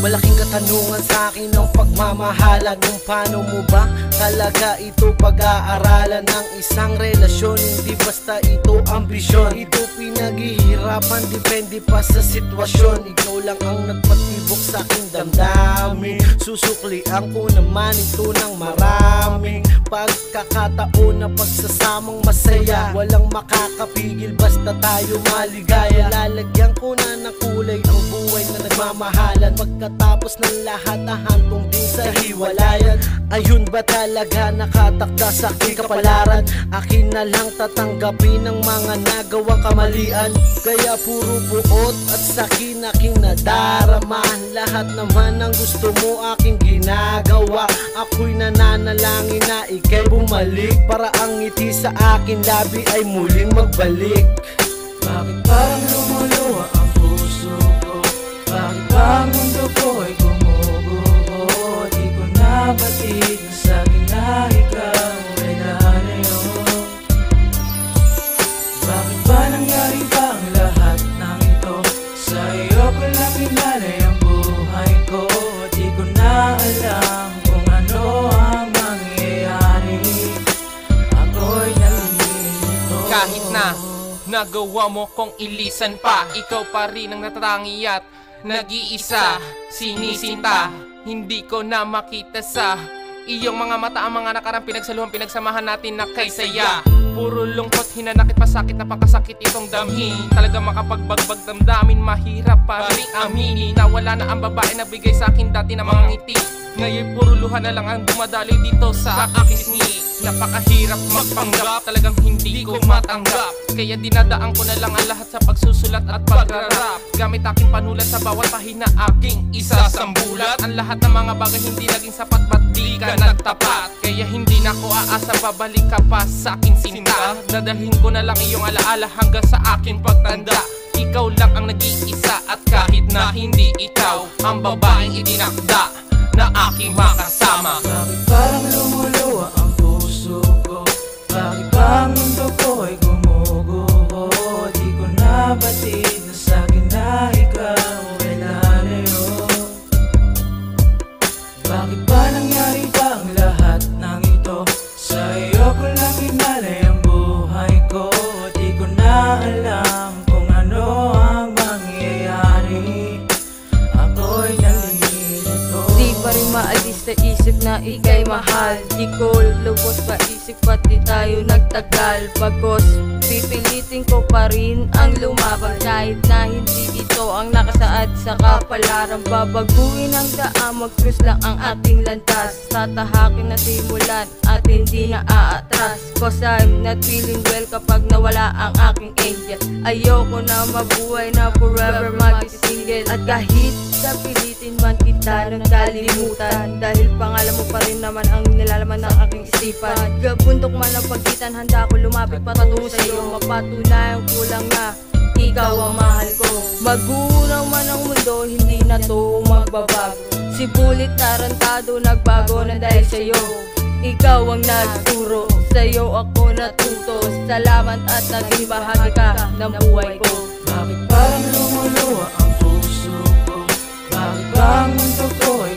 Malaking katanungan sa akin ang pagmamahalan. Kung paano mo ba talaga ito pag-aaralan ng isang relasyon? Hindi basta ito ambisyon, ito pinaghihirapan, depende pa sa sitwasyon. Ikaw lang ang nagpatibok sa aking damdamin, susuklian ko naman ito ng maraming pagkakataon na pagsasamang masaya. Walang makakapigil basta tayo maligaya. Lalagyan ko na ng kulay ang buhay na nagmamahalan. Pagkatapos ng lahat ahantong din sa hiwalayan. Ayun ba talaga nakatakda sa aking kapalaran? Akin na lang tatanggapin ang mga nagawang kamalian. Kaya puro buot at sakin aking nadarama. Lahat naman ng gusto mo aking ginagawa. Ako'y nananalangin na ika'y bumalik, para ang ngiti sa akin labi ay muling magbalik. Bakit parang lumuluwa ang puso ko? Bakit ba ang mundo ko ay gumuguho? Di ko nabatid na sakin na ikaw ay lalayo. Bakit ba nangyari ba ang lahat ng ito? Sa iyo ko lang inalay ang buhay ko. Di ko na alam kung ano ang mangyayari. Ako'y nalilito. Kahit na nagawa mo kong ilisan pa, ikaw pa rin ang natatangi at nag-iisa. Sinisinta, hindi ko na makita sa iyong mga mata ang mga nakarang pinagsaluhan, pinagsamahan natin na kay saya. Puro lungkot, hinanakit, pasakit, napakasakit itong damhin. Talaga makapagbagbag damdamin, mahirap pa rin aminin na wala na ang babae na bigay sa akin dati ng mga ngiti. Ngayon puro luha na lang ang dumadaloy dito sa aking pisngi. Napakahirap magpanggap, talagang hindi ko matanggap. Kaya dinadaan ko na lang ang lahat sa pagsusulat at pagrarap. Gamit aking panulat sa bawat pahina aking isasambulat. Ang lahat ng mga bagay hindi naging sapat, ba't di ka nagtapat? Kaya hindi na ko aasa babalik ka pa sa aking sinta. Dadalhin ko na lang iyong alaala hanggang sa aking pagtanda. Ikaw lang ang nag-iisa at kahit na hindi ikaw ang babaeng itinakda na aking makasama. Bakit parang lumuluwa ang puso ko? Bakit ba ang mundo ko ay gumuguho? Di ko nabatid na sakin na ikaw ay lalayo. Bakit ba nangyari ba ang lahat ng ito? Sa iyo ko lang inalay ang buhay ko. Di ko na alam kung ano ang mangyayari. Ako'y nalilito. Di pa rin maalis sa isip na ika'y mahal. Di ko lubos pa isip pati tayo nagtagal. Bagos pipilitin ko pa rin ang lumaban. Kahit na hindi ito ang nakasaad sa kapalaran. Babaguhin ang daan, mag-cruise lang ang ating landas. Tatahakin na simulan at hindi na aatras. Cause I'm not feeling well kapag nawala ang aking angel. Ayoko na mabuhay na forever mag-single. At kahit sa pilitin man kita ng kalimutan, dahil pangalan mo pa rin naman ang nilalaman ng aking isipan. Gabundok man ang pagkitan, handa ko lumapit patungo sa iyo. Mapatunayan ko lang na ikaw ang mahal ko. Magunaw man ang mundo, hindi na to magbabago. Sibulit tarantado, nagbago na dahil sa'yo. Ikaw ang nagturo, sa'yo ako natuto. Salamat at naging bahagi ka ng buhay ko. Bakit parang lumuluwa ang puso ko? Bakit ba ang mundo ko ay